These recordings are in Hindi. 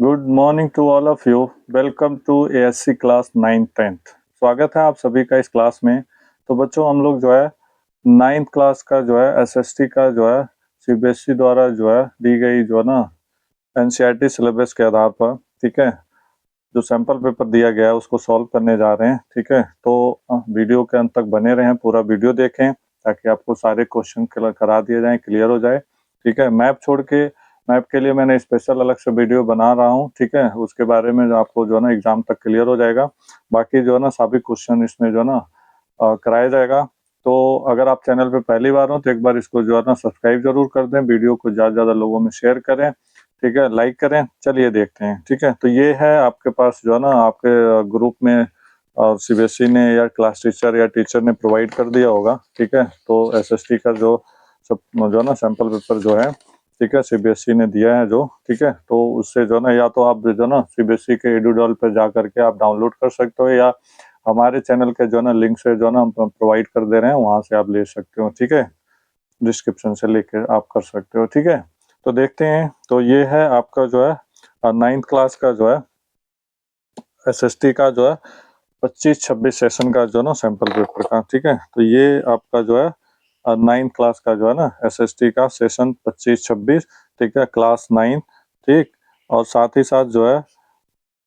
Good morning to all of you. Welcome to ASC class 9th-10th। स्वागत है आप सभी का इस क्लास में। तो बच्चों, हम लोग जो है 9th क्लास का जो है एसएसटी का जो है सीबीएसई द्वारा जो है दी गई जो है ना एनसीईआरटी सिलेबस के आधार पर, ठीक है, जो सैंपल पेपर दिया गया है उसको सॉल्व करने जा रहे हैं। ठीक है, तो वीडियो के अंत तक बने रहें, पूरा वीडियो देखें ताकि आपको सारे क्वेश्चन करा दिए जाएं, क्लियर हो जाए। ठीक है, मैप छोड़ के, मैप के लिए मैंने स्पेशल अलग से वीडियो बना रहा हूँ। ठीक है, उसके बारे में जो आपको जो है ना एग्जाम तक क्लियर हो जाएगा। बाकी जो है ना सभी क्वेश्चन इसमें जो है ना कराया जाएगा। तो अगर आप चैनल पे पहली बार हो तो एक बार इसको जो है ना सब्सक्राइब जरूर कर दें, वीडियो को ज़्यादा से ज़्यादा लोगों में शेयर करें। ठीक है, लाइक करें। चलिए देखते हैं। ठीक है, तो ये है आपके पास जो है ना आपके ग्रुप में और सीबीएसई ने या क्लास टीचर या टीचर ने प्रोवाइड कर दिया होगा। ठीक है, तो एसएसटी का जो सब जो है ना सैंपल पेपर जो है, ठीक है, सीबीएसई ने दिया है जो, ठीक है, तो उससे जो है ना या तो आप जो है ना सीबीएसई के एडुडॉल पे जा करके आप डाउनलोड कर सकते हो, या हमारे चैनल के जो है ना लिंक से जो है ना हम प्रोवाइड कर दे रहे हैं, वहां से आप ले सकते हो। ठीक है, डिस्क्रिप्शन से लेके आप कर सकते हो। ठीक है, तो देखते हैं। तो ये है आपका जो है 9th क्लास का जो है एसएसटी का जो है 25-26 सेशन का जो है ना सैंपल पेपर का। ठीक है, तो ये आपका जो है 9th क्लास का जो है ना एसएसटी का सेशन 25-26, ठीक है, क्लास 9। ठीक, और साथ ही साथ जो है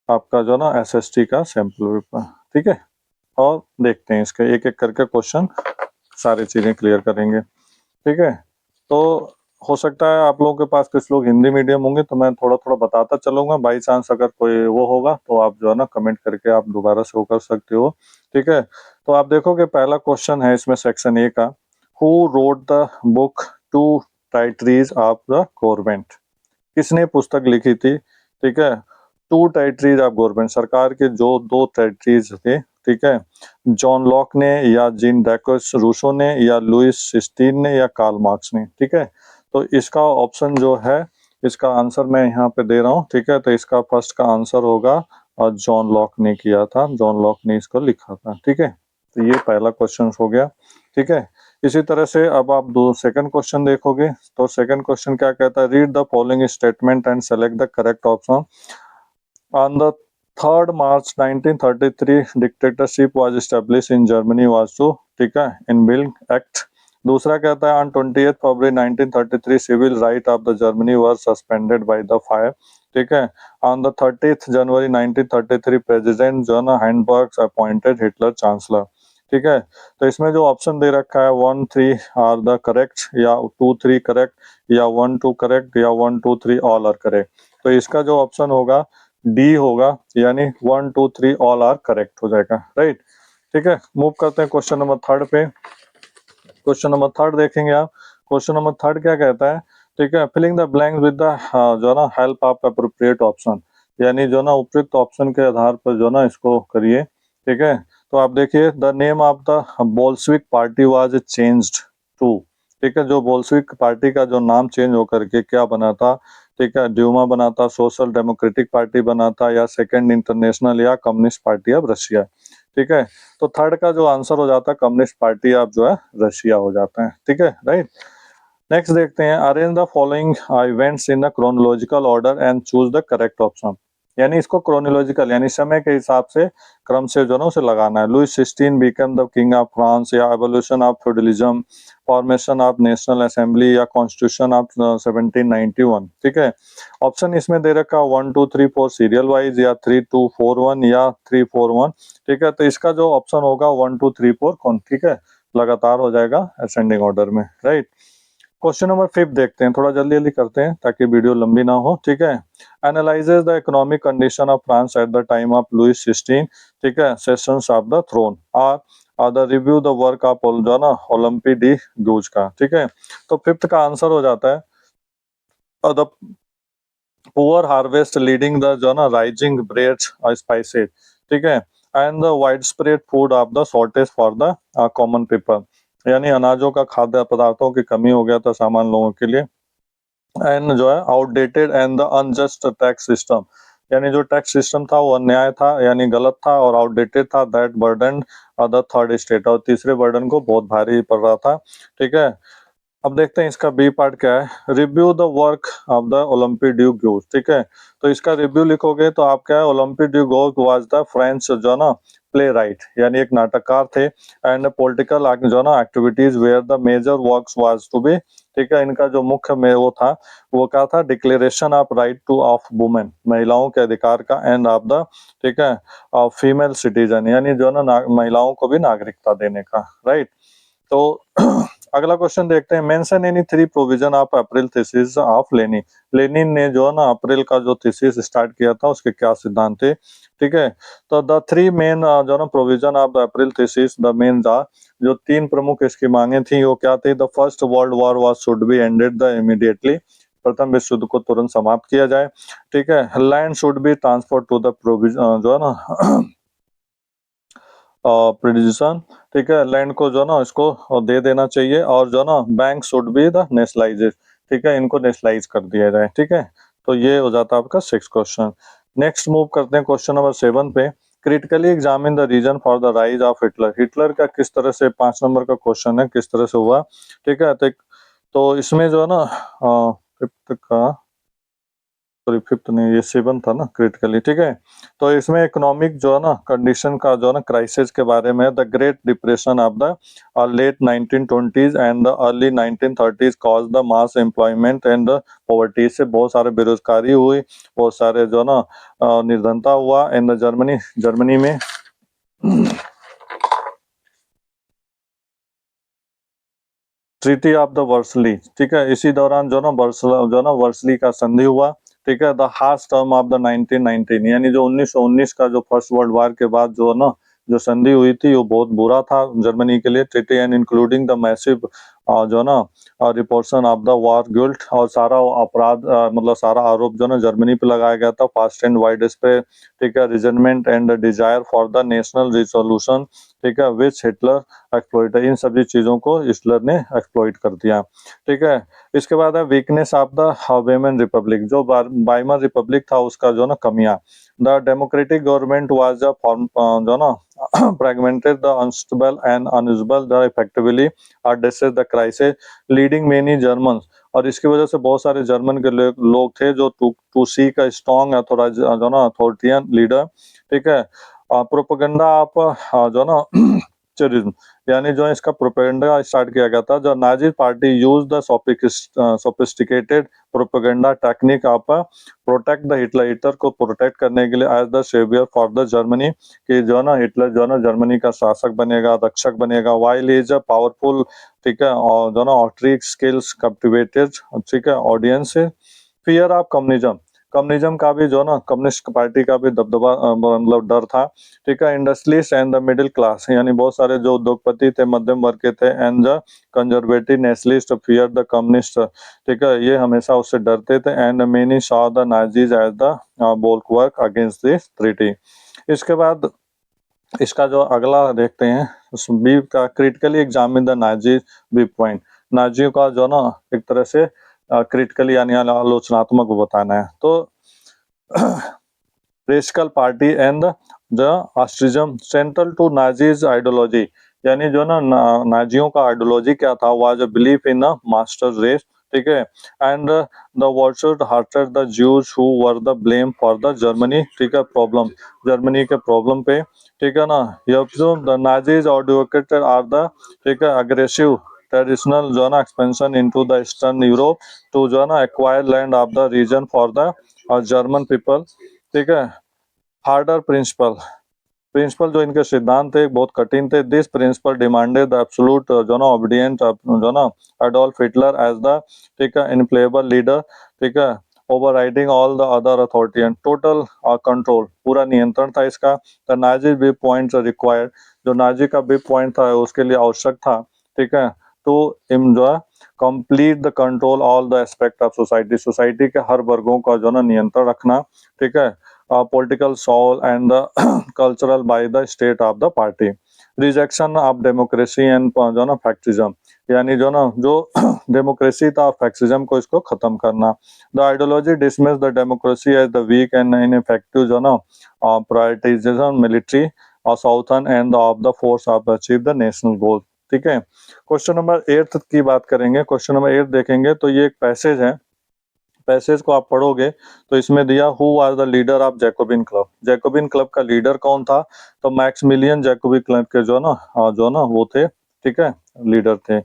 आपका जो है ना एसएसटी का सैंपल पेपर। ठीक है, और देखते हैं इसके एक एक करके क्वेश्चन, सारी चीजें क्लियर करेंगे। ठीक है, तो हो सकता है आप लोगों के पास कुछ लोग हिंदी मीडियम होंगे, तो मैं थोड़ा थोड़ा बताता चलूंगा। बाई चांस अगर कोई वो होगा तो आप जो है ना कमेंट करके आप दोबारा से वो कर सकते हो। ठीक है, तो आप देखोगे पहला क्वेश्चन है इसमें सेक्शन ए का, who wrote the book two treatises of the government. किसने पुस्तक लिखी थी? ठीक है, टू टाइटरीज ऑफ गवर्नमेंट, सरकार के जो दो टाइटरीज थे। ठीक है, जॉन लॉक ने या जीन डैकोस रूसो ने या लुइस सिस्टीन ने या कार्ल मार्क्स ने। ठीक है, तो इसका ऑप्शन जो है, इसका आंसर मैं यहाँ पे दे रहा हूँ। ठीक है, तो इसका फर्स्ट का आंसर होगा और जॉन लॉक ने किया था, जॉन लॉक ने इसको लिखा था। ठीक है, तो ये पहला क्वेश्चन हो गया। ठीक है, इसी तरह से अब आप दो सेकंड क्वेश्चन देखोगे तो सेकंड क्वेश्चन क्या कहता है, read the following statement and select the correct option. On the 3rd March 1933 dictatorship was establish in Germany was two, ठीक है, इन बिल एक्ट। दूसरा कहता है on 20th February 1933 civil right of the Germany was suspended by the fire. ठीक है, on the 30th January 1933 president John Hindenburg appointed Hitler chancellor. ठीक है, तो इसमें जो ऑप्शन दे रखा है 1-3 आर द करेक्ट, या 2-3 करेक्ट, या 1-2 करेक्ट, या 1-2-3 ऑल आर करेक्ट। तो इसका जो ऑप्शन होगा डी होगा, यानी 1-2-3 ऑल आर करेक्ट हो जाएगा। राइट, ठीक है, मूव करते हैं क्वेश्चन नंबर 3 पे। क्वेश्चन नंबर 3 देखेंगे आप। क्वेश्चन नंबर 3 क्या कहता है? ठीक है, filling the blanks with the जो ना हेल्प ऑफ अप्रोप्रिएट ऑप्शन, यानी जो ना उपयुक्त ऑप्शन के आधार पर जो ना इसको करिए। ठीक है, तो आप देखिए, the name of the Bolshevik party was changed to. ठीक है, जो बोल्शेविक पार्टी का जो नाम चेंज होकर के क्या बना था? ठीक है, ड्यूमा बना था, सोशल डेमोक्रेटिक पार्टी बना था, या सेकेंड इंटरनेशनल, या कम्युनिस्ट पार्टी ऑफ रशिया। ठीक है, तो थर्ड का जो आंसर हो जाता है कम्युनिस्ट पार्टी ऑफ जो है रशिया हो जाता है। ठीक है, राइट। नेक्स्ट देखते हैं, arrange the following events in the chronological order and choose the correct option. यानी इसको क्रोनोलॉजिकल यानी समय के हिसाब से क्रम से जो ना उसे लगाना है। Louis 16 become the king of France, या evolution of feudalism, formation of national assembly, या कॉन्स्टिट्यूशन ऑफ 1791। ठीक है, ऑप्शन इसमें दे रखा 1 2 3 4 सीरियल वाइज, या 3 2 4 1, या 3 4 1। ठीक है, तो इसका जो ऑप्शन होगा 1 2 3 4 कौन, ठीक है, लगातार हो जाएगा असेंडिंग ऑर्डर में। राइट, क्वेश्चन नंबर 5 देखते हैं, थोड़ा जल्दी जल्दी करते हैं ताकि वीडियो लंबी ना हो। ठीक है, analyses the economic condition of France at the time of Louis 16, ठीक है, सेशंस ऑफ द थ्रोन, और the review the work of जो ना ओलंपी डी गूज का। ठीक है, तो फिफ्थ का आंसर हो जाता है the poor harvest leading the जो ना राइजिंग ब्रेड स्पाइसेस। ठीक है, and the wide spread food of the shortage for the common people, यानी अनाजों का खाद्य पदार्थों की कमी हो गया था सामान्य लोगों के लिए। एंड जो है outdated and the unjust tax system, यानी जो टैक्स सिस्टम था वो अन्याय था, यानी गलत था और आउटडेटेड था। That burden the third state, और तीसरे बर्डन को बहुत भारी पड़ रहा था। ठीक है, अब देखते हैं इसका बी पार्ट क्या है, review the work of the Olympic due goes, ठीक है। तो इसका रिव्यू लिखोगे तो आप क्या है, Olympic due goes was the French जो ना प्ले राइट, यानी एक नाटककार थे, एंड पॉलिटिकल जो ना activities where the major works was to be, ठीक है। इनका जो मुख्य में वो था, वो क्या था, declaration of right two of women, महिलाओं के अधिकार का, एंड ऑफ द, ठीक है, फीमेल सिटीजन, यानी जो ना महिलाओं को भी नागरिकता देने का, राइट। तो अगला क्वेश्चन देखते हैं, mention any 3 provision of April thesis of Lenin, Lenin ने जो ना अप्रैल का जो थीसिस स्टार्ट किया था उसके क्या सिद्धांत थे, ठीक है। तो द 3 मेन जो ना provision of the April thesis, the main था, जो 3 प्रमुख इसकी मांगे थी वो क्या थी, the first world war was should be ended the immediately, प्रथम विश्व युद्ध को तुरंत समाप्त किया जाए, ठीक है। Land should be transfer to the provision जो है ना प्रोड्यूसन, ठीक है, लैंड को जो ना इसको दे देना चाहिए, और जो ना बैंक शुड बी द नेशनलाइजेड, ठीक है, इनको नेशनलाइज कर दिया जाए, ठीक है। तो ये हो जाता है आपका 6 क्वेश्चन। नेक्स्ट मूव करते हैं क्वेश्चन नंबर 7 पे, critically examine the reason for the rise of Hitler, Hitler का किस तरह से, 5 नंबर का क्वेश्चन है, किस तरह से हुआ, ठीक है। तो इसमें जो है ना फिफ्थ का, सॉरी फिफ्थ नहीं, ये 7 था ना क्रिटिकली, ठीक है। तो इसमें इकोनॉमिक जो है ना कंडीशन का जो है ना क्राइसिस के बारे में, the great depression of the late 1920s and the early 1930s cause the mass employment and the poverty, से बहुत सारे बेरोजगारी हुई, बहुत सारे जो है ना निर्धनता हुआ इन द जर्मनी में। ट्रीटी ऑफ द वर्सली, ठीक है, इसी दौरान जो ना वर्सली का संधि हुआ, ठीक है। The harsh term of the 1919, यानी जो 1919 का जो फर्स्ट वर्ल्ड वार के बाद जो ना जो संधि हुई थी वो बहुत बुरा था जर्मनी के लिए, treaty and including the massive जो ना रिपोर्शन ऑफ द वॉर गिल्ट, और सारा अपराध मतलब सारा आरोप जो ना जर्मनी पे लगाया गया था, फास्ट एंड वाइड पे, ठीक है, resentment and desire for the national resolution, ठीक है, विच हिटलर एक्सप्लॉइट, इन सभी चीजों को हिटलर ने एक्सप्लॉइट कर दिया, ठीक है। इसके बाद है वीकनेस ऑफ द वेमन रिपब्लिक, जो वाइमर रिपब्लिक था उसका जो ना कमियां, the democratic government was the form जो ना fragmented the unstable and unusable the effectively addresses the crisis leading many Germans, और इसकी वजह से बहुत सारे जर्मन के लोग थे जो टू सी का स्ट्रॉन्ग जो ना अथॉरिटियन लीडर, ठीक है। प्रोपेगेंडा आप जो ना टेररिज्म, यानी जो इसका प्रोपेगेंडा स्टार्ट किया गया था, जो Nazi party use the sophisticated propaganda technique of protect the Hitler, Hitler को प्रोटेक्ट करने के लिए as the saviour for the Germany, कि जो ना हिटलर जो ना जर्मनी का शासक बनेगा, रक्षक बनेगा, वाइल इज अ पावरफुल, ठीक है, और जो ना ऑट्रिक स्किल्स कैप्टिवेटेड, ठीक है, ऑडियंस से। फियर ऑफ कम्युनिज्म, कम्युनिज्म का भी जो ना कम्युनिस्ट पार्टी का भी दबदबा मतलब डर था, ठीक है। Industrialist and the middle class, यानी बहुत सारे जो उद्योगपति थे मध्यम वर्ग के थे, and the conservative nationalist fear the communist, ठीक है, ये हमेशा उससे डरते थे, and many saw the Nazis as the bulwark against this treaty. इसके बाद इसका जो अगला देखते हैं, उस बी का, critically examine the Nazi view point, नाजियों का जो ना एक तरह से क्रिटिकली यानी आलोचनात्मक बताना है। तो racial party and the ostracism central to Nazis ideology, यानी जो ना नाजियों का आइडियोलॉजी क्या था, was a belief in a master race, ठीक है, and the vulture hearted the Jews who were the blame for the Germany, ठीक है, प्रॉब्लम, जर्मनी के प्रॉब्लम पे, ठीक है ना। The Nazis advocated are the, ठीक है, अग्रेसिव ट्रेडिशनल जो ना expansion into the eastern Europe to जो ना acquire land of the reason for the German people, ठीक है। हार्डर प्रिंसिपल, प्रिंसिपल जो इनके सिद्धांत थे बहुत कठिन थे, this principle demanded the absolute जो ना ओबीडिएंट जो ना एडोल्फ हिटलर एज द, ठीक है, इनप्लेबल लीडर, ठीक है, overriding all the other authority and total control, पूरा नियंत्रण था इसका। The Nazi view point required, जो नाजी का व्यू पॉइंट था उसके लिए आवश्यक था, ठीक है, टू जो है complete the control all the aspect of society, society के हर वर्गों का जो ना नियंत्रण रखना, ठीक है, political soul and the cultural by the state of the party, rejection of democracy and जो ना फैक्टिज्म, यानी जो ना जो डेमोक्रेसी था फैक्टिज्म को इसको खत्म करना। The ideology dismiss the democracy as the weak and ineffective जो ना प्रायोरिटाइजेशन मिलिट्री और southern and of the force of achieve the national goal, ठीक है। क्वेश्चन नंबर 8 की बात करेंगे। क्वेश्चन नंबर 8 देखेंगे तो ये एक पैसेज है। पैसेज को आप पढ़ोगे तो इसमें दिया who was the leader of Jacobin club. Jacobin club का लीडर कौन था? तो मैक्सिमिलियन जैकोबिन क्लब के जो ना वो थे, ठीक है, लीडर थे।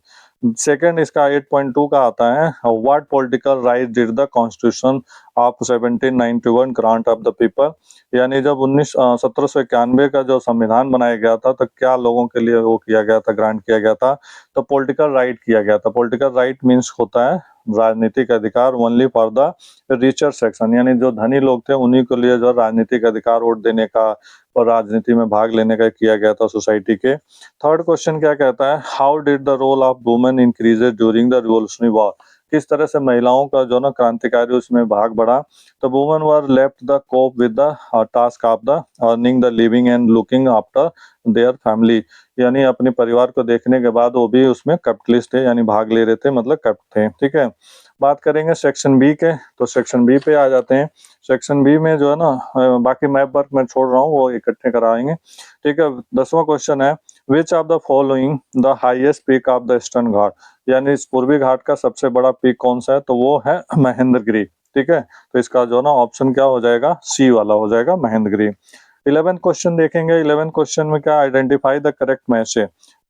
सेकंड इसका 8.2 का आता है, what political right did the constitution of 1791 grant of the people. यानी जब 1791 का जो संविधान बनाया गया था तो क्या लोगों के लिए वो किया गया था, ग्रांट किया गया था? तो पॉलिटिकल राइट किया गया था। पॉलिटिकल राइट मीन्स होता है राजनीतिक अधिकार only for the richer section, यानी जो धनी लोग थे उन्हीं के लिए जो राजनीतिक अधिकार वोट देने का और राजनीति में भाग लेने का किया गया था सोसाइटी के। थर्ड क्वेश्चन क्या कहता है, how did the role of women increases during the revolutionary war. किस तरह से महिलाओं का जो ना क्रांतिकारी उसमें भाग बढ़ा। तो women were left the cope with the task of the earning the living and looking after their family, यानी अपने परिवार को देखने के बाद वो भी उसमें कैपिटलिस्ट थे, यानी भाग ले रहे थे, मतलब कैप्ट थे, ठीक है। बात करेंगे सेक्शन बी के, तो सेक्शन बी पे आ जाते हैं। सेक्शन बी में जो है ना बाकी मैप वर्क मैं छोड़ रहा हूँ, वो इकट्ठे कराएंगे, ठीक है। 10वां क्वेश्चन है, which of the following the highest peak of the Eastern Ghat, यानी इस पूर्वी घाट का सबसे बड़ा पीक कौन सा है? तो वो है महेंद्रगिरी, ठीक है। तो इसका जो ना ऑप्शन क्या हो जाएगा? सी वाला हो जाएगा, महेंद्रगिरी। 11 क्वेश्चन देखेंगे। 11 क्वेश्चन में क्या, identify the correct match,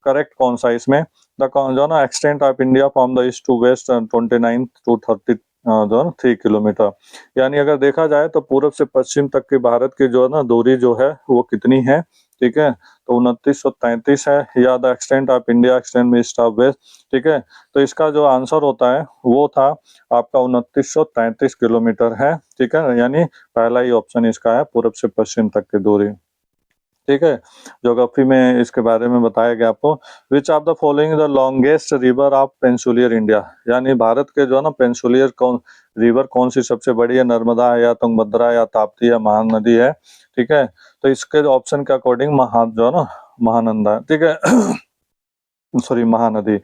correct कौन सा इसमें? द जो ना extent of India from the east to west 29 to 30 जो है 3 किलोमीटर, यानी अगर देखा जाए तो पूर्व से पश्चिम तक की भारत की जो है ना दूरी जो है वो कितनी है, ठीक है। तो 2933 है, या the extent of India extend east of west, ठीक है। तो इसका जो आंसर होता है वो था आपका 2933 किलोमीटर है, ठीक है, यानी पहला ही ऑप्शन इसका है, पूर्व से पश्चिम तक की दूरी, ठीक है। ज्योग्राफी में इसके बारे में बताया गया आपको। Which of the following the longest river of peninsular India, यानी भारत के जो है ना पेंसुलियर कौन रिवर कौन सी सबसे बड़ी है? नर्मदा है, या तुंगभद्रा, या ताप्ती, या महानदी है, ठीक है। तो इसके ऑप्शन के अकॉर्डिंग जो है ना महानंदा है, ठीक है। सॉरी, महानदी।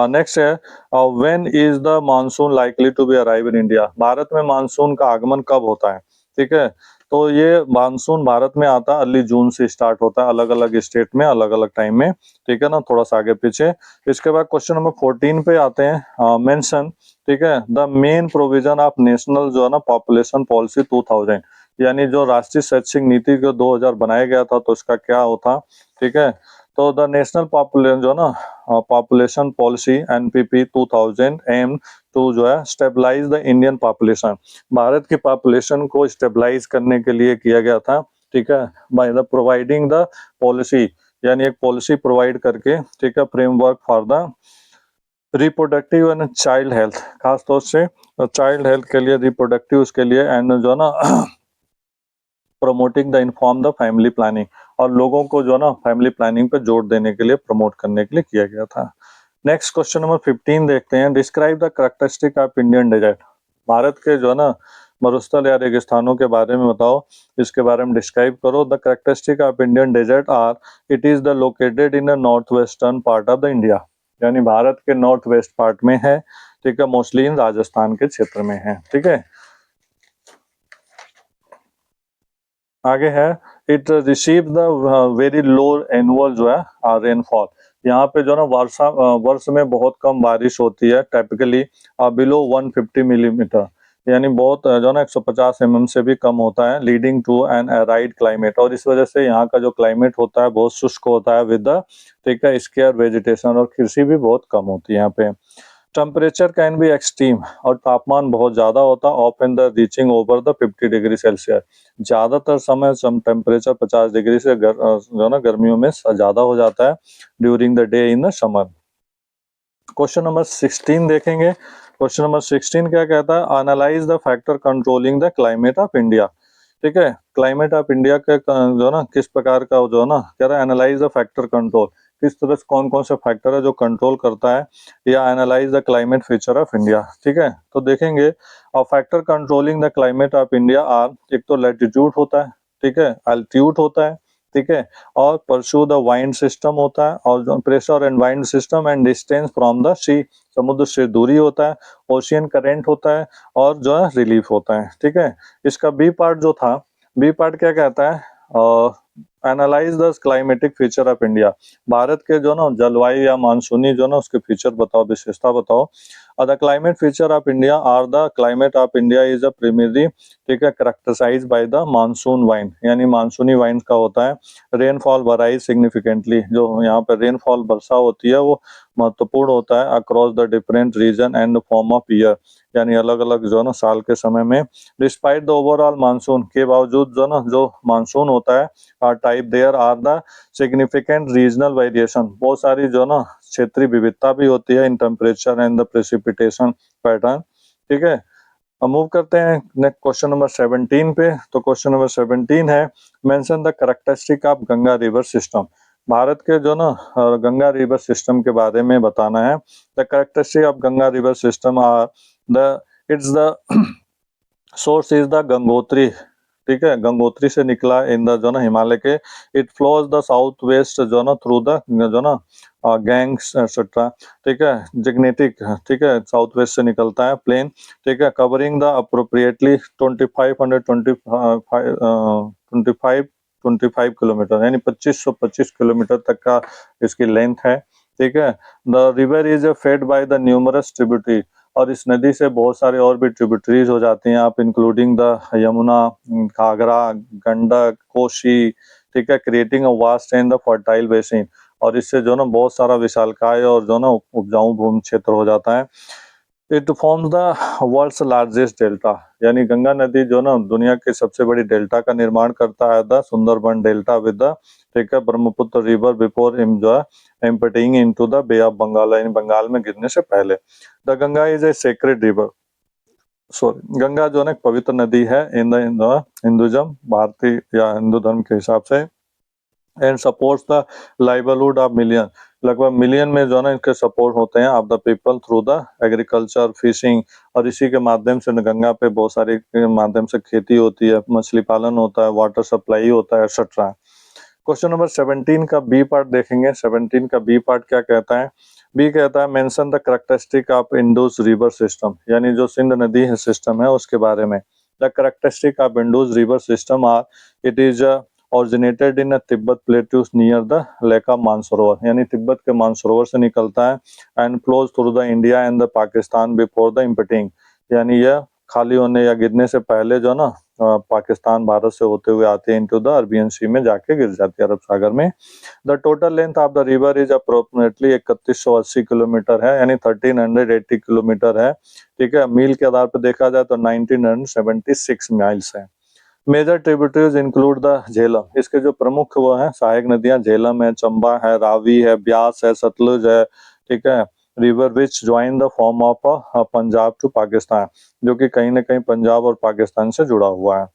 नेक्स्ट है, when is the monsoon likely to be arrive in India. Bharat में मानसून का आगमन कब होता है, ठीक है। तो ये मानसून भारत में आता है अर्ली जून से स्टार्ट होता है, अलग अलग स्टेट में अलग अलग टाइम में, ठीक है ना, थोड़ा सा आगे पीछे। इसके बाद क्वेश्चन नंबर 14 पे आते हैं, मेंशन, ठीक है, the main provision of national जो है ना पॉपुलेशन पॉलिसी 2000, यानी जो राष्ट्रीय शैक्षिक नीति को 2000 बनाया गया था तो इसका क्या होता, ठीक है। तो द नेशनल पॉपुलेशन जो ना population policy NPP 2000 aim to जो है stabilise the Indian population, Bharat की पॉपुलेशन को स्टेबलाइज करने के लिए किया गया था, ठीक है, by the providing the policy, यानी एक पॉलिसी प्रोवाइड करके, ठीक है, framework for the reproductive and child health, खासतौर से चाइल्ड हेल्थ के लिए, रिप्रोडक्टिव उसके लिए, एंड जो ना promoting the inform the family planning, और लोगों को जो ना फैमिली प्लानिंग पे जोर देने के लिए, प्रमोट करने के लिए किया गया था। नेक्स्ट क्वेश्चन नंबर 15 देखते हैं, describe the characteristic of Indian desert. Bharat के जो है ना मरुस्थल या रेगिस्तानों के बारे में बताओ, इसके बारे में डिस्क्राइब करो। The characteristic of Indian desert are, it is the located in the north western part of the India, यानी भारत के नॉर्थ वेस्ट पार्ट में है, ठीक है, मोस्टली इन राजस्थान के क्षेत्र में है, ठीक है। आगे है, it receive the very low annual जो है रेनफॉल, यहाँ पे जो ना वर्ष में बहुत कम बारिश होती है, टिपिकली बिलो 150 मिलीमीटर, यानी बहुत जो ना 150 से भी कम होता है, leading to an arid climate, और इस वजह से यहाँ का जो क्लाइमेट होता है बहुत शुष्क होता है, विद द, ठीक है, स्केयर वेजिटेशन, और कृषि भी बहुत कम होती है यहाँ पे। टेम्परेचर कैन बी एक्सट्रीम, और तापमान बहुत ज्यादा होता है, often the reaching over the 50 degree Celsius, ज्यादातर समय टेम्परेचर 50 डिग्री से जो ना गर्मियों में ज्यादा हो जाता है, during the day in the summer. Question number 16 देखेंगे। क्वेश्चन नंबर 16 क्या कहता है, analyse the factor controlling the climate of India, ठीक है। क्लाइमेट ऑफ इंडिया के जो ना किस प्रकार का जो ना कह रहा है, एनालाइज द फैक्टर कंट्रोल, किस तरह से कौन कौन से फैक्टर है जो कंट्रोल करता है, या analyse the climate feature of India, ठीक है। तो देखेंगे, और factor controlling the climate of India are, एक तो लैटिट्यूड होता है, ठीक है, अल्टीट्यूड होता है, ठीक है, और परस्यू द वाइंड सिस्टम होता है, और जो pressure and wind system, and distance from the sea, समुद्र से दूरी होता है, ओशियन करेंट होता है, और जो है रिलीफ होता है, ठीक है। इसका बी पार्ट जो था, बी पार्ट क्या कहता है, analyse the climatic feature of India, Bharat के जो ना जलवायु या मानसूनी जो ना उसके फीचर बताओ, विशेषता बताओ। The climate feature of India are the climate of India is a primary, ठीक है, characterise by the monsoon wind, यानी मानसूनी वाइन का होता है। रेनफॉल वराइज सिग्निफिकेंटली, जो यहाँ पे रेनफॉल वर्षा होती है वो महत्वपूर्ण होता है across the different region and form of year, यानी अलग अलग जो ना साल के समय में। डिस्पाइट द ओवरऑल मानसून, के बावजूद जो ना जो मानसून होता है type, there are the significant regional variation, बहुत सारी जो ना क्षेत्रीय विविधता भी होती है in temperature and the precipitation pattern, ठीक है। अब मूव करते हैं नेक्स्ट क्वेश्चन नंबर 17 पे। तो क्वेश्चन नंबर 17 है, mention the characteristic of Ganga river system, Bharat के जो ना गंगा रिवर सिस्टम के बारे में बताना है। The characteristic of Ganga river system are the it's the source is the Gangotri, ठीक है, गंगोत्री से निकला इन द जो ना हिमालय के। It flows the south west जो ना थ्रू द जो ना गैंग्स एक्सेट्रा, ठीक है, जिग्नेटिक, ठीक है, साउथ वेस्ट से निकलता है प्लेन, ठीक है, कवरिंग द अप्रोप्रिएटली 2525 किलोमीटर, यानी 2525 किलोमीटर तक का इसकी लेंथ है, ठीक है। The river is fed by the numerous tributary, और इस नदी से बहुत सारे और भी ट्रिब्यूटरीज हो जाती हैं आप, इंक्लूडिंग द यमुना, घाघरा, गंडक, कोसी, ठीक है, creating a vast and the fertile basin, और इससे जो ना बहुत सारा विशालकाय और जो ना उपजाऊ भूमि क्षेत्र हो जाता है। It forms the world's largest delta, यानी गंगा नदी जो ना दुनिया के सबसे बड़ी डेल्टा का निर्माण करता है, the Sundarban delta with the, ठीक है, ब्रह्मपुत्र रिवर बिफोर जो है emptying into the bay of Bengal, यानी बंगाल में गिरने से पहले। The Ganga is a sacred river, sorry, Ganga जो है पवित्र नदी है इन द हिंदुइज्म, भारतीय या हिंदू धर्म के हिसाब से। And supports the livelihood of million, लगभग मिलियन में जो है ना इनके सपोर्ट होते हैं of the people through the agriculture, fishing, और इसी के माध्यम से गंगा पे बहुत सारे के माध्यम से खेती होती है, मछली पालन होता है, वाटर सप्लाई होता है, एक्सेट्रा। क्वेश्चन नंबर 17 का बी पार्ट देखेंगे। 17 का बी पार्ट क्या कहता है? बी कहता है mention the characteristic of Indus river system, यानी जो सिंध नदी है सिस्टम है उसके बारे में। The characteristic of Indus river system are it is originated in a Tibet plateaus near the lake of Mansarovar, यानी तिब्बत के मानसरोवर से निकलता है, and flows through the India and the Pakistan before the emptying, यानी यह खाली होने या गिरने से पहले जो ना पाकिस्तान भारत से होते हुए आते हैं इनटू द अरबियन सी में जाके गिर जाती है अरब सागर में। The total length of the river is approximately 3180 kilometre है, यानी 1380 किलोमीटर है, ठीक है। मील के आधार पर देखा जाए तो 1976 माइल्स है। Major tributaries include the Jhelum, इसके जो प्रमुख वो हैं सहायक नदियां झेलम है, चंबा है, रावी है, ब्यास है, सतलुज है, ठीक है। River which join the form of Punjab to Pakistan, जो कि कहीं ना कहीं पंजाब और पाकिस्तान से जुड़ा हुआ है।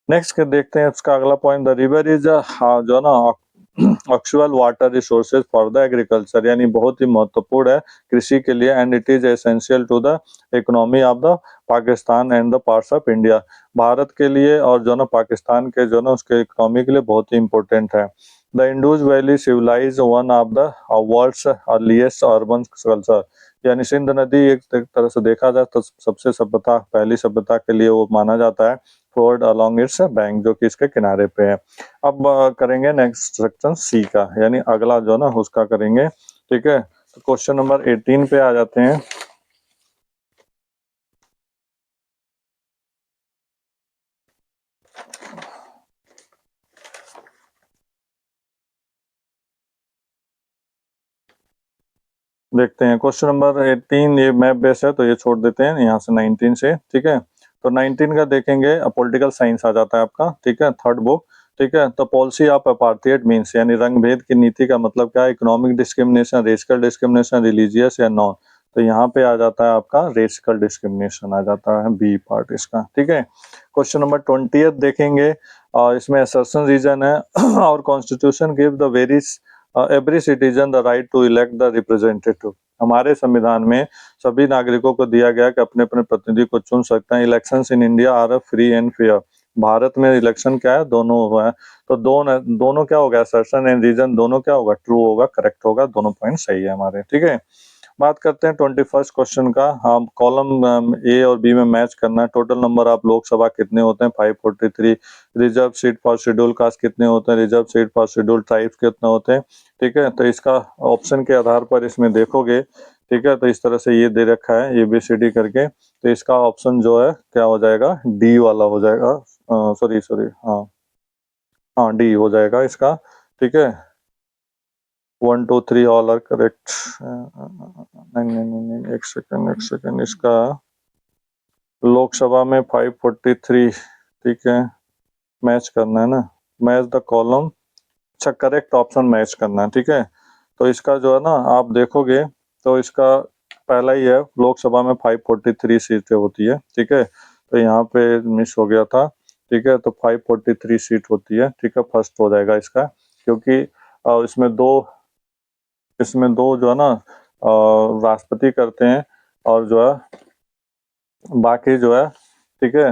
नेक्स्ट देखते हैं उसका अगला पॉइंट, द रिवर इज जो ना actual water resources for the agriculture, यानी बहुत ही महत्वपूर्ण है कृषि के लिए, and it is essential to the economy of the Pakistan and the parts of India, Bharat के लिए और जो ना पाकिस्तान के जो ना उसके इकोनॉमी के लिए बहुत ही इंपॉर्टेंट है। The Indus valley civilize one of the world's earliest urban culture, यानी सिंध नदी एक तरह से देखा जाए तो सबसे सभ्यता, पहली सभ्यता के लिए वो माना जाता है, फ्लोड अलोंग इट्स बैंक, जो कि इसके किनारे पे है। अब करेंगे नेक्स्ट सेक्शन सी का, यानी अगला जो ना उसका करेंगे, ठीक है। तो क्वेश्चन नंबर 18 पे आ जाते हैं। देखते हैं क्वेश्चन नंबर 18, ये मैप बेस है तो ये छोड़ देते हैं यहाँ से 19 से, ठीक है। तो 19 का देखेंगे, पॉलिटिकल साइंस आ जाता है आपका, ठीक है, थर्ड बुक, ठीक है। तो पॉलिसी ऑफ अपार्थाइड मींस, यानी रंग भेद की नीति का मतलब क्या है? Economic discrimination, racial discrimination, religious या नॉन, तो यहाँ पे आ जाता है आपका रेशियल डिस्क्रिमिनेशन आ जाता है, बी पार्ट इसका, ठीक है। क्वेश्चन नंबर 20 देखेंगे, और इसमें असर्शन रीजन है और constitution give the various every citizen the right to elect the representative, हमारे संविधान में सभी नागरिकों को दिया गया कि अपने अपने प्रतिनिधि को चुन सकते हैं। Elections in India are free and fair, Bharat में इलेक्शन क्या है? दोनों हुआ है, तो दोनों क्या होगा? असर्शन एंड रीजन दोनों क्या होगा? ट्रू होगा, करेक्ट होगा, दोनों पॉइंट सही है हमारे, ठीक है। बात करते हैं 21st क्वेश्चन का। हम कॉलम ए और बी में मैच करना है। टोटल नंबर ऑफ लोकसभा कितने होते हैं 543। Reserve seat for schedule caste कितने होते हैं, reserve seat for schedule tribes कितने होते हैं। ठीक है, तो इसका ऑप्शन के आधार पर इसमें देखोगे, ठीक है, तो इस तरह से ये दे रखा है ABCD करके, तो इसका ऑप्शन जो है क्या हो जाएगा, डी वाला हो जाएगा। सॉरी हाँ हाँ डी हो जाएगा इसका। ठीक है, 1 2 3 ऑल आर करेक्ट। नहीं, एक सेकंड, इसका लोकसभा में 543, ठीक है, मैच करना है ना, मैच द कॉलम, अच्छा करेक्ट ऑप्शन मैच करना है। ठीक है, तो इसका जो है ना आप देखोगे तो इसका पहला ही है, लोकसभा में 543 सीटें होती है। ठीक है, तो यहाँ पे मिस हो गया था। ठीक है, तो 543 सीट होती है। ठीक है, फर्स्ट हो जाएगा इसका, क्योंकि इसमें दो जो है ना राष्ट्रपति करते हैं, और जो है बाकी जो है, ठीक है,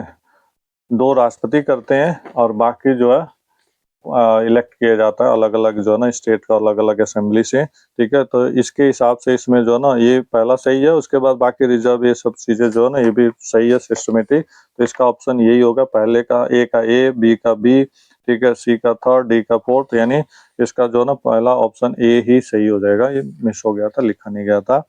दो राष्ट्रपति करते हैं और बाकी जो है इलेक्ट किया जाता है अलग अलग जो है ना स्टेट का, अलग अलग असेंबली से। ठीक है, तो इसके हिसाब से इसमें जो है ना ये पहला सही है, उसके बाद बाकी रिजर्व ये सब चीजें जो है ना ये भी सही है सिस्टमेटिक। तो इसका ऑप्शन यही होगा, पहले का ए, बी का बी, ठीक है, सी का थर्ड, डी का फोर्थ, यानी इसका जो है ना पहला ऑप्शन ए ही सही हो जाएगा। ये मिस हो गया था, लिखा नहीं गया था।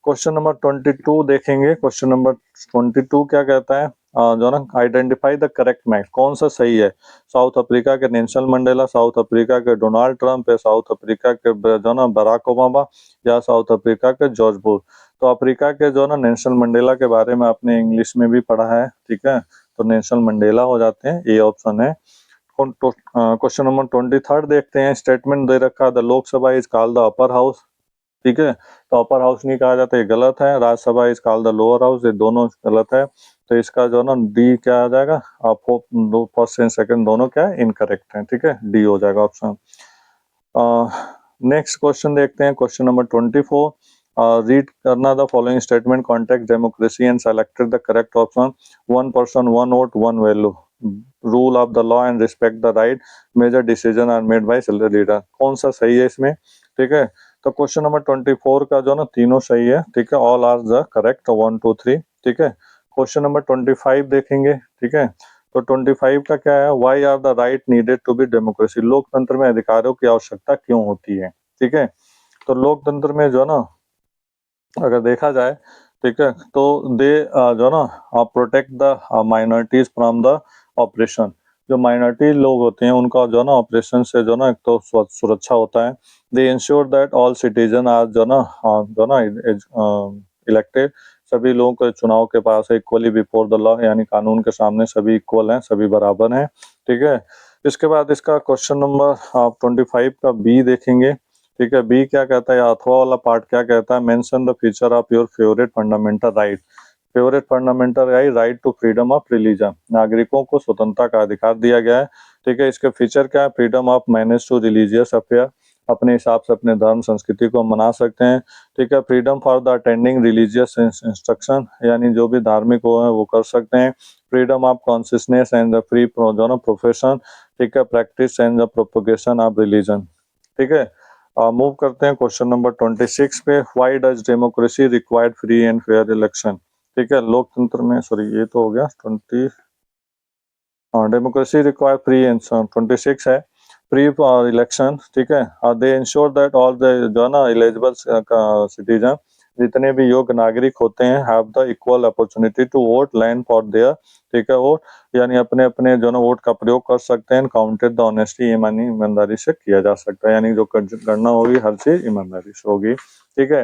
क्वेश्चन नंबर 22 देखेंगे। क्वेश्चन नंबर 22 क्या कहता है, जो ना आइडेंटिफाई द करेक्ट मैच, कौन सा सही है। साउथ अफ्रीका के नेल्सन मंडेला, साउथ अफ्रीका के डोनाल्ड ट्रंप, या साउथ अफ्रीका के जो ना बराक ओबामा, या साउथ अफ्रीका के जॉर्ज बुश। तो अफ्रीका के जो ना नेल्सन मंडेला के बारे में आपने इंग्लिश में भी पढ़ा है। ठीक है, तो नेल्सन मंडेला हो जाते हैं, ये ऑप्शन है। क्वेश्चन नंबर 23 देखते हैं। स्टेटमेंट दे रखा, the Lok Sabha is called the upper house. ठीक है, तो अपर हाउस नहीं कहा जाता, ये गलत है। Rajya Sabha is called the lower house, ये दोनों गलत है। तो इसका जो ना डी क्या आ जाएगा, आप फर्स्ट एंड सेकंड दोनों क्या है, इनकरेक्ट है। ठीक है, डी हो जाएगा ऑप्शन। नेक्स्ट क्वेश्चन देखते हैं। क्वेश्चन नंबर 24, रीड करना the following statement, contact democracy and selected the correct option. 1 person 1 vote 1 value, rule of the law and respect the right, major decision are made by leader. कौन सा सही है इसमें। ठीक है, तो क्वेश्चन नंबर 24 का जो ना तीनों सही है। ठीक है, ऑल आर द करेक्ट, 1 2 3। ठीक है, क्वेश्चन नंबर 25 देखेंगे। ठीक है, तो 25 का क्या है, why are the right needed to be democracy, लोकतंत्र में अधिकारों की आवश्यकता क्यों होती है। ठीक है, तो लोकतंत्र में जो ना अगर देखा जाए, ठीक है, तो दे जो है ना protect the minorities from the operation. जो माइनॉरिटी लोग होते हैं उनका जो है ना ऑपरेशन से जो ना एक तो सुरक्षा होता है। They ensure that all citizen are जो ना इलेक्टेड, सभी लोगों को चुनाव के पास इक्वली बिफोर द लॉ, यानी कानून के सामने सभी इक्वल हैं, सभी बराबर हैं। ठीक है, इसके बाद इसका क्वेश्चन नंबर आप 25 का बी देखेंगे। ठीक है, बी क्या कहता है, अथवा वाला पार्ट क्या कहता है, mention the feature of your favourite fundamental right. Favourite fundamental right to freedom of religion, नागरिकों को स्वतंत्रता का अधिकार दिया गया है। ठीक है, इसके फीचर क्या है, freedom of manage to religious affair, अपने हिसाब से अपने धर्म संस्कृति को मना सकते हैं। ठीक है, freedom for the attending religious instruction, यानी जो भी धार्मिक हो है वो कर सकते हैं। Freedom of consciousness and the free profession, ठीक है, practice and the propagation of religion. ठीक है, मूव करते हैं क्वेश्चन नंबर 26 पे। Why does democracy required free and fair election. ठीक है, लोकतंत्र में, सॉरी ये तो हो गया 20, डेमोक्रेसी रिक्वायर फ्री एंड 26 है, फ्री इलेक्शन। ठीक है, they ensure that all the जो है ना एलिजिबल सिटीजन, जितने भी योग्य नागरिक होते हैं, have the equal opportunity to vote, land for there. ठीक है, वोट, यानी अपने अपने जो ना वोट का प्रयोग कर सकते हैं। काउंटेड द ऑनेस्टी, ईमानदारी से किया जा सकता है, यानी जो गणना होगी हर चीज ईमानदारी से होगी। ठीक है,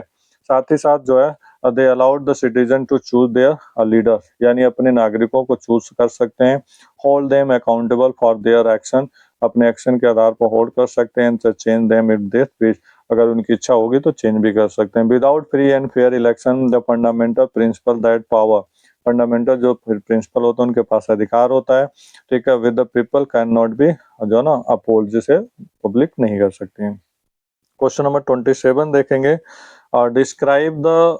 साथ ही साथ जो है they allowed the citizen to choose their leader, यानी अपने नागरिकों को चूज कर सकते हैं। Hold them accountable for their action, अपने एक्शन के आधार पर होल्ड कर सकते हैं। Change them if they wish, अगर उनकी इच्छा होगी तो चेंज भी कर सकते हैं। Without free and fair election the fundamental principle that power, fundamental जो प्रिंसिपल होता है उनके पास अधिकार होता है। ठीक है, with the people can not be जो ना अपोज, जिसे पब्लिक नहीं कर सकती है। क्वेश्चन नंबर 27 देखेंगे। Describe the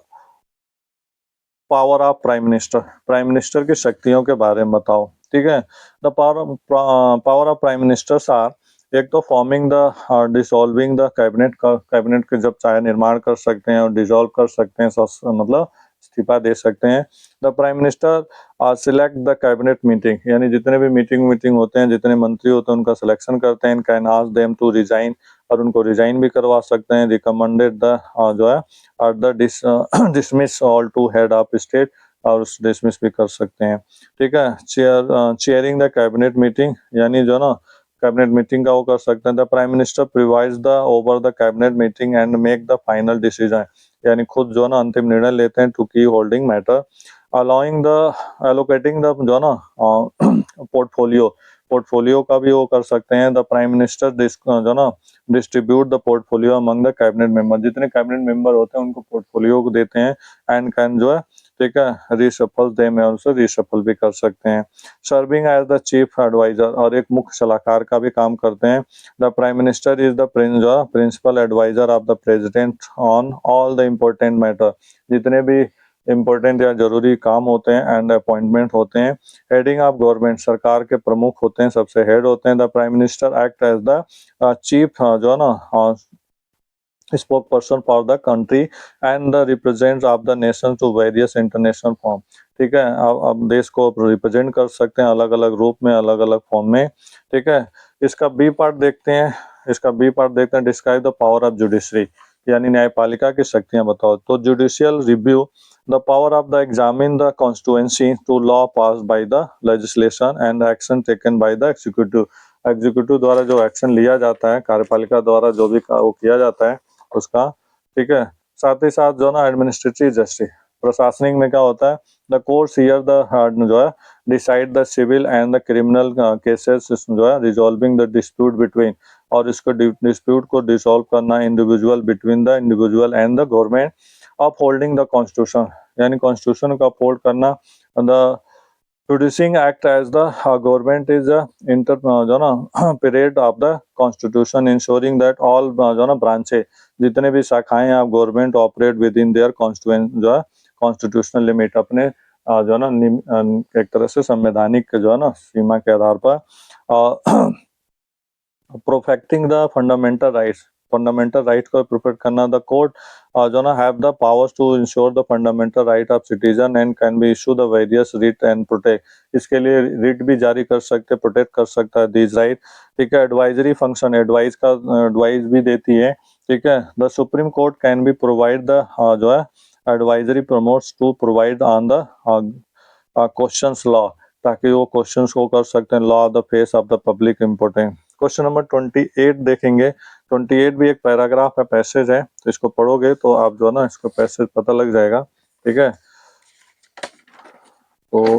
power of prime minister, prime minister की शक्तियों के बारे में बताओ। ठीक है, the power of prime ministers are एक तो forming the dissolving the cabinet का, कैबिनेट के जब चाहे निर्माण कर सकते हैं और डिसॉल्व कर सकते हैं, मतलब इस्तीफा दे सकते हैं। The prime minister select the cabinet meeting, यानी जितने भी मीटिंग होते हैं, जितने मंत्री होते हैं उनका सिलेक्शन करते हैं। Can ask them to resign, और उनको रिजाइन भी करवा सकते हैं। रिकमेंडेड द जो है the dismiss all to head of state, और उस डिसमिस भी कर सकते हैं। ठीक है। चेयरिंग द कैबिनेट मीटिंग, यानी जो ना कैबिनेट मीटिंग का वो कर सकते हैं। The prime minister presides the over the cabinet meeting and make the final decision, यानी खुद जो ना अंतिम निर्णय लेते हैं टू की holding matter. Allowing the allocating the जो ना पोर्टफोलियो का भी वो कर सकते हैं। द प्राइम मिनिस्टर जो ना distribute the portfolio among the cabinet member, जितने कैबिनेट मेंबर होते हैं उनको पोर्टफोलियो को देते हैं। एंड कैन जो है, ठीक है, रीशफल दे में उनसे रीशफल भी कर सकते हैं। Serving as the chief adviser, और एक मुख्य सलाहकार का भी काम करते हैं। The prime minister is the principal adviser of the president on all the important matter, जितने भी इम्पोर्टेंट या जरूरी काम होते हैं एंड अपॉइंटमेंट होते हैं। हेडिंग ऑफ गवर्नमेंट, सरकार के प्रमुख होते हैं, सबसे हेड होते हैं। The prime minister act as the chief जो है ना spokesperson for the country and the represent of the nation to various international form. ठीक है, अब देश को रिप्रेजेंट कर सकते हैं अलग अलग रूप में, अलग अलग फॉर्म में। ठीक है। इसका बी पार्ट देखते हैं। Describe the power of judiciary, यानी न्यायपालिका की शक्तियां बताओ। तो judicial review the power of the examine the constituency to law pass by the legislation and action taken by the executive द्वारा जो एक्शन लिया जाता है, कार्यपालिका द्वारा जो भी वो किया जाता है उसका। ठीक है। साथ ही साथ जो ना एडमिनिस्ट्रेटिव जस्टिस, प्रशासनिक में क्या होता है, द कोर्ट्स हियर द जो है decide the civil and the criminal cases जो है, रिजॉल्विंग द डिस्प्यूट बिटवीन, और इसको डिस्प्यूट को डिसॉल्व करना individual between the individual and the government. Up holding the constitution, यानी कॉन्स्टिट्यूशन को अपहोल्ड करना। The Producing act as the government is a जो ना period of the constitution, ensuring that all जो ना branches, जितने भी शाखाएं आप government operate with in their constituent जो है कॉन्स्टिट्यूशनल लिमिट, अपने जो ना एक तरह से संवैधानिक जो है ना सीमा के आधार पर। प्रोटेक्टिंग द फंडामेंटल राइट को प्रोटेक्ट करना। द कोर्ट जो ना have the powers to ensure the fundamental right of citizen and can be issue the various writ and protect, इसके लिए रिट भी जारी कर सकते, प्रोटेक्ट कर सकता है दिस राइट। ठीक है। एडवाइजरी फंक्शन, एडवाइस भी देती है। ठीक है। The supreme court can be provide the जो है advisory promotes to provide on the questions law, ताकि वो क्वेश्चंस को कर सकते हैं law the face of the public important. Question number 28 देखेंगे। 28 भी एक पैराग्राफ है, पैसेज है, तो इसको पढ़ोगे तो आप जो है ना इसको पैसेज पता लग जाएगा। ठीक है। तो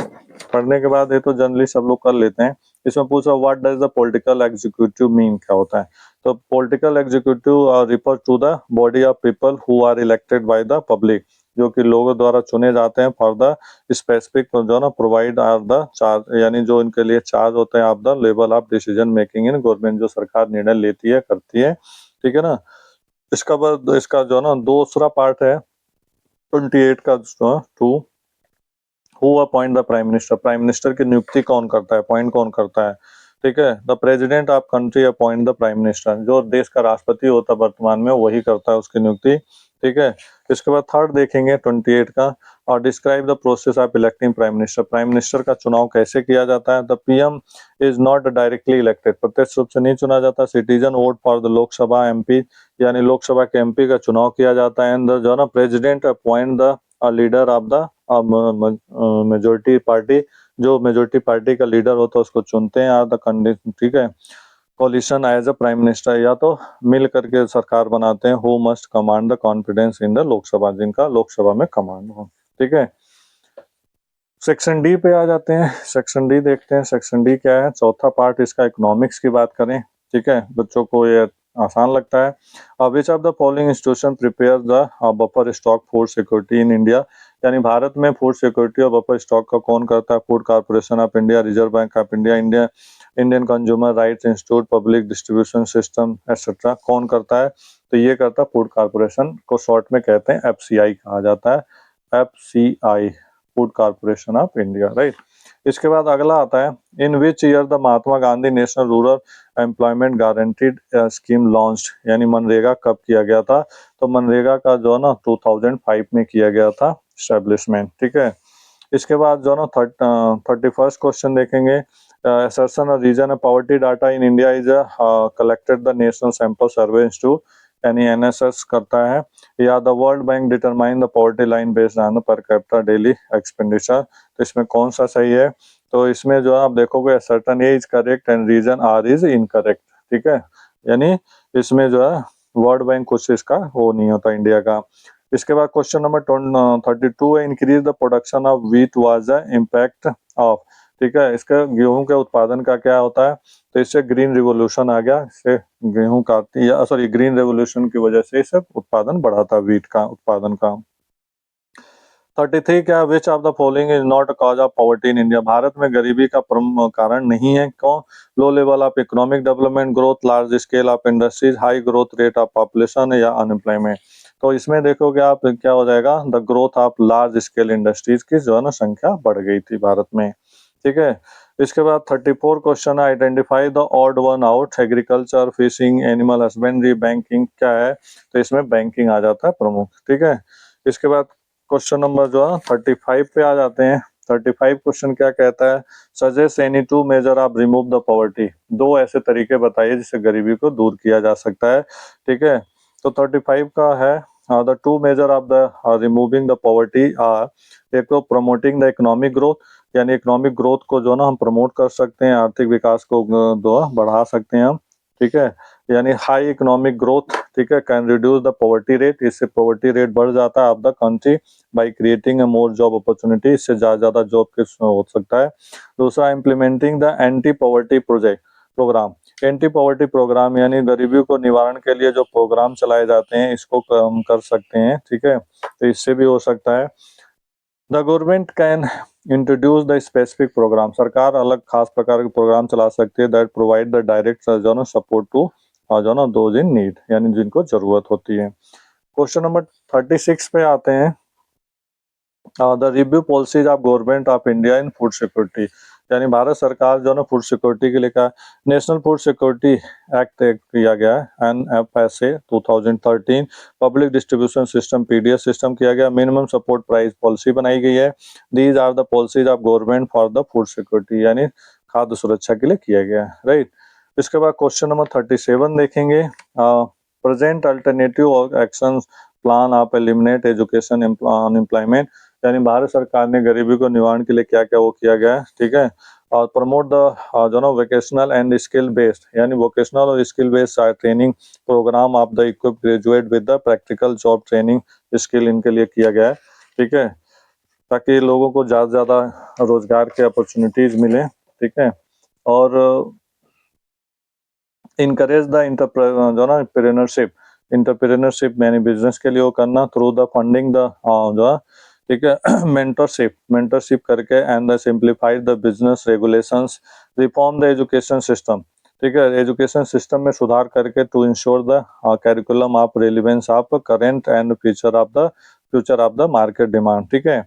पढ़ने के बाद ये तो जनरली सब लोग कर लेते हैं। इसमें पूछा what does the political executive mean, क्या होता है। तो political executive refer to the body of people who are elected by the public, जो कि लोगों द्वारा चुने जाते हैं फॉर द स्पेसिफिक जो ना प्रोवाइड आर द चार्ज, यानी जो इनके लिए चार्ज होते हैं of the level of decision making in government, जो सरकार निर्णय लेती है, करती है। ठीक है ना। इसका बाद इसका जो ना दूसरा पार्ट है 28 का two, who appoint the prime minister, prime minister की नियुक्ति कौन करता है, अपॉइंट कौन करता है। ठीक है। The president of country appoint the prime minister, जो देश का राष्ट्रपति होता है वर्तमान में वही करता है उसकी नियुक्ति। ठीक है। इसके बाद थर्ड देखेंगे 28 का, और describe the process of electing prime minister, prime minister का चुनाव कैसे किया जाता है। The PM is not directly elected, प्रत्यक्ष रूप से नहीं चुना जाता। Citizen vote for the Lok Sabha MP, यानी लोकसभा के एमपी का चुनाव किया जाता है। जो है ना president appoint the leader of the majority party, जो मेजोरिटी पार्टी का लीडर होता है उसको चुनते हैं। द कंडीशन, ठीक है, coalition as a prime minister, या तो मिल करके सरकार बनाते हैं। Who must command the confidence in the Lok Sabha, जिनका लोकसभा में कमांड हो। ठीक है। सेक्शन डी पे आ जाते हैं। सेक्शन डी देखते हैं। सेक्शन डी क्या है, चौथा पार्ट इसका इकोनॉमिक्स की बात करें। ठीक है, बच्चों को ये आसान लगता है। Which of the following institution prepare the buffer stock food security in India, यानी भारत में फूड सिक्योरिटी और बफर स्टॉक का कौन करता है। Food corporation of India, reserve bank of India, Indian consumer rights institute, public distribution system etcetera, कौन करता है। तो ये करता है फूड कॉर्पोरेशन, को शॉर्ट में कहते हैं एफसीआई कहा जाता है। FCI, food corporation of India, right. इसके बाद अगला आता है, in which year the Mahatma Gandhi national rural employment guaranteed scheme launched, यानी मनरेगा कब किया गया था? तो मनरेगा का जो है ना 2005 में किया गया था एस्टेब्लिशमेंट, ठीक है। इसके बाद जो है ना 31st क्वेश्चन देखेंगे, assertion or reason of poverty data in India is collected the national sample survey institute, यानी NSS करता है, या the world bank determine the poverty line based on per capita daily expenditure. तो इसमें कौन सा सही है? तो इसमें जो आप देखोगे certain A is correct and reason R is incorrect, ठीक है। यानी इसमें जो है वर्ल्ड बैंक कुछ इसका वो नहीं होता इंडिया का। इसके बाद क्वेश्चन नंबर 32 है, increase the production of wheat was the impact of, ठीक है। इसका गेहूं के उत्पादन का क्या होता है? तो इससे ग्रीन रिवोल्यूशन आ गया, इससे गेहूं काटती या सॉरी ग्रीन रेवोल्यूशन की वजह से इसे उत्पादन बढ़ा था व्हीट का उत्पादन का। 33 क्या, विच of the following is not cause of poverty in India, Bharat में गरीबी का कारण नहीं है कौन? Low level of economic development, growth, large scale of industries, high growth rate of population या अनएम्प्लॉयमेंट। तो इसमें देखोगे आप क्या हो जाएगा, the growth of large scale industries की जो है ना संख्या बढ़ गई थी भारत में, ठीक है। इसके बाद 34 question, identify the odd one out, agriculture, fishing, animal husbandry, banking, क्या है? तो इसमें बैंकिंग आ जाता है प्रमुख, ठीक है। इसके बाद क्वेश्चन नंबर जो है 35 पे आ जाते हैं। 35 क्वेश्चन क्या कहता है, suggest any two major of remove the poverty, दो ऐसे तरीके बताइए जिससे गरीबी को दूर किया जा सकता है, ठीक है। तो 35 का है, the two major of the removing the poverty are, एक तो प्रमोटिंग द इकोनॉमिक ग्रोथ, यानी इकोनॉमिक ग्रोथ को जो ना हम प्रमोट कर सकते हैं, आर्थिक विकास को जो बढ़ा सकते हैं हम, ठीक है। यानी हाई इकोनॉमिक ग्रोथ, ठीक है, can reduce the poverty rate, इससे पॉवर्टी रेट बढ़ जाता है of the country by creating a more job opportunity, इससे ज्यादा जॉब के हो सकता है। दूसरा, implementing the anti poverty program, anti poverty program यानी गरीबी को निवारण के लिए जो प्रोग्राम चलाए जाते हैं इसको हम कर सकते हैं, ठीक है। तो इससे भी हो सकता है। The government can introduce the specific programme, सरकार अलग खास प्रकार के प्रोग्राम चला सकती है दैट प्रोवाइड द डायरेक्ट जो ना सपोर्ट टू जो ना दोज इन नीड, यानी जिनको जरूरत होती है। क्वेश्चन नंबर 36 पे आते हैं, the review policies of government of India in food security, यानी भारत सरकार जो ना फूड सिक्योरिटी के लिए का नेशनल फूड सिक्योरिटी एक्ट किया गया है, NFSA 2013, public distribution system PDS system किया गया, मिनिमम सपोर्ट प्राइस पॉलिसी बनाई गई है। These are the policies of government for the food security, यानी खाद्य सुरक्षा के लिए किया गया है, राइट। इसके बाद क्वेश्चन नंबर 37 देखेंगे, present alternative action plan of eliminate education unemployment, यानी भारत सरकार ने गरीबी को निवारण के लिए क्या क्या वो किया गया है, ठीक है। और प्रमोट द जो ना वोकेशनल एंड स्किल बेस्ड, यानी वोकेशनल और skill based training program of the equip graduate with the practical job training skill, इनके लिए किया गया है, ठीक है, ताकि लोगों को ज्यादा से ज्यादा रोजगार के अपॉर्चुनिटीज मिले, ठीक है। और इनकरेज द जो ना इंटरप्रेन्योरशिप यानी बिजनेस के लिए वो करना थ्रू द फंडिंग द जो है, ठीक है, मेंटरशिप करके, and the simplified the business regulations, reform the education system, ठीक है, एजुकेशन सिस्टम में सुधार करके to ensure the curriculum of relevance of current and future of the market demand, ठीक है।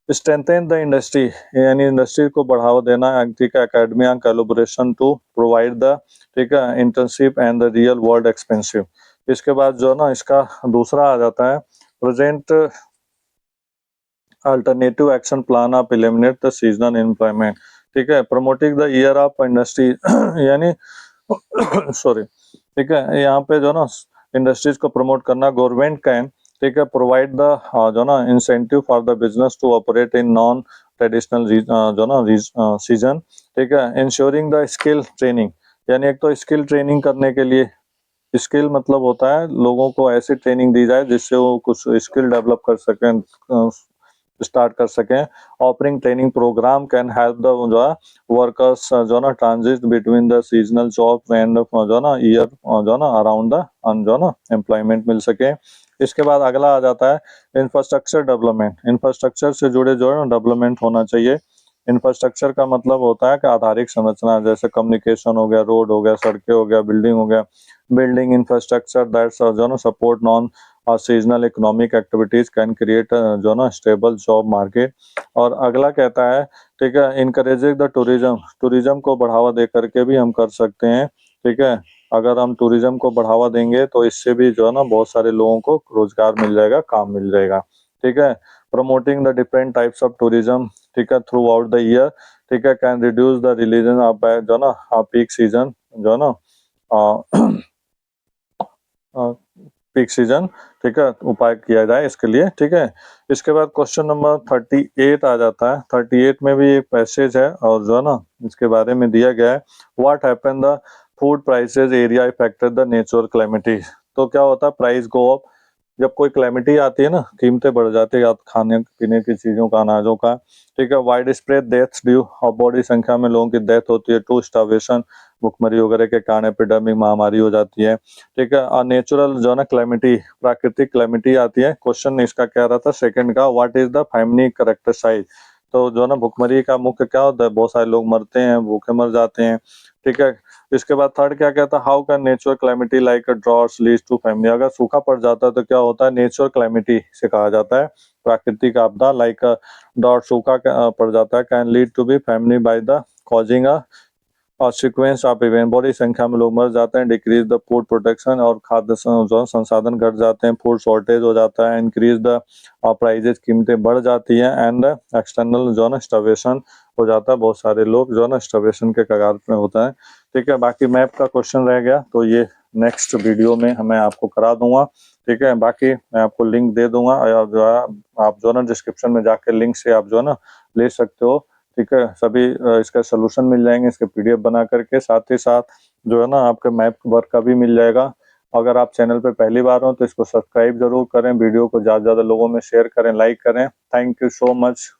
स्ट्रेंथन द इंडस्ट्री, यानी इंडस्ट्री को बढ़ावा देना, ठीक है, academy and collaboration to provide the, ठीक है, internship and the real world expensive. इसके बाद जो ना इसका दूसरा आ जाता है, present alternative action plan of eliminate the seasonal employment, ठीक है, promoting the year of industry यानी सॉरी, ठीक है, यहाँ पे जो ना इंडस्ट्रीज को प्रमोट करना, गवर्नमेंट कैन, ठीक है, प्रोवाइड द जो ना incentive for the business to operate in non traditional जो ना सीजन, ठीक है, इंश्योरिंग द स्किल ट्रेनिंग, यानी एक तो स्किल ट्रेनिंग करने के लिए, स्किल मतलब होता है लोगों को ऐसी ट्रेनिंग दी जाए जिससे वो कुछ स्किल डेवलप कर सकें, स्टार्ट कर सकें। Offering training program can help the जो है वर्कर्स जो ना transit between the seasonal job and जो ना ईयर जो ना अराउंड द जो ना एम्प्लॉयमेंट मिल सके। इसके बाद अगला आ जाता है इंफ्रास्ट्रक्चर डेवलपमेंट, इंफ्रास्ट्रक्चर से जुड़े जो है डेवलपमेंट होना चाहिए। इंफ्रास्ट्रक्चर का मतलब होता है कि आधारिक संरचना, जैसे कम्युनिकेशन हो गया, रोड हो गया, सड़कें हो गया, बिल्डिंग हो गया, बिल्डिंग इंफ्रास्ट्रक्चर दैट्स जो ना सपोर्ट नॉन और seasonal economic activities can create जो है ना स्टेबल जॉब मार्केट। और अगला कहता है, ठीक है, इनकरेजिंग द टूरिज्म, टूरिज्म को बढ़ावा दे करके भी हम कर सकते हैं, ठीक है। अगर हम टूरिज्म को बढ़ावा देंगे तो इससे भी जो है ना बहुत सारे लोगों को रोजगार मिल जाएगा, काम मिल जाएगा, ठीक है। Promoting the different types of tourism, ठीक है, थ्रू आउट द ईयर, ठीक है, can reduce the religion of जो ना पीक सीजन, जो है ना पीक सीजन, ठीक है, उपाय किया जाए इसके लिए, ठीक है। इसके बाद क्वेश्चन नंबर 38 आ जाता है। 38 में भी एक पैसेज है और जो है ना इसके बारे में दिया गया है, what happen the food prices area affected the natural calamity. तो क्या होता है, प्राइस गो अप, जब कोई क्लैमिटी आती है ना, कीमतें बढ़ जाती है खाने पीने की चीजों का, अनाजों का, ठीक है। वाइड स्प्रेड डेथ्स ड्यू, और बड़ी संख्या में लोगों की डेथ होती है टू स्टार्वेशन, भुखमरी वगैरह के कारण एपिडेमिक महामारी हो जाती है, ठीक है। और नेचुरल जो है ना क्लैमिटी, प्राकृतिक क्लैमिटी आती है। क्वेश्चन इसका क्या रहा था सेकंड का, what is the family characterise. तो जो है ना भुखमरी का मुख्य क्या होता है, बहुत सारे लोग मरते हैं, भूखे मर जाते हैं, ठीक है। इसके बाद थर्ड क्या कहता है, how can natural calamity like droughts lead to family. अगर सूखा पड़ जाता है तो क्या होता है, नेचुरल क्लैमिटी से कहा जाता है, प्राकृतिक आपदा, लाइक ड्रॉट सूखा पड़ जाता है, can lead to be family by the causing और सीक्वेंस ऑफ इवेंट, बड़ी संख्या में लोग मर जाते हैं, डिक्रीज द फूड प्रोटेक्शन, और खाद्य जो संसाधन घट जाते हैं, फूड शॉर्टेज हो जाता है, इंक्रीज द प्राइजेस, कीमतें बढ़ जाती हैं, एंड एक्सटर्नल जो है ना स्टार्वेशन हो जाता है, बहुत सारे लोग जो है ना स्टार्वेशन के कगार में होता है, ठीक है। बाकी मैप का क्वेश्चन रह गया तो ये नेक्स्ट वीडियो में मैं आपको करा दूंगा, ठीक है। बाकी मैं आपको लिंक दे दूंगा, और जो है आप जो है ना डिस्क्रिप्शन में जाकर लिंक से आप जो है ना ले सकते हो, ठीक है। सभी इसका सोल्यूशन मिल जाएंगे, इसके पीडीएफ बना करके, साथ ही साथ जो है ना आपके मैप वर्क का भी मिल जाएगा। अगर आप चैनल पे पहली बार हो तो इसको सब्सक्राइब जरूर करें, वीडियो को ज़्यादा से ज़्यादा लोगों में शेयर करें, लाइक करें। Thank you so much.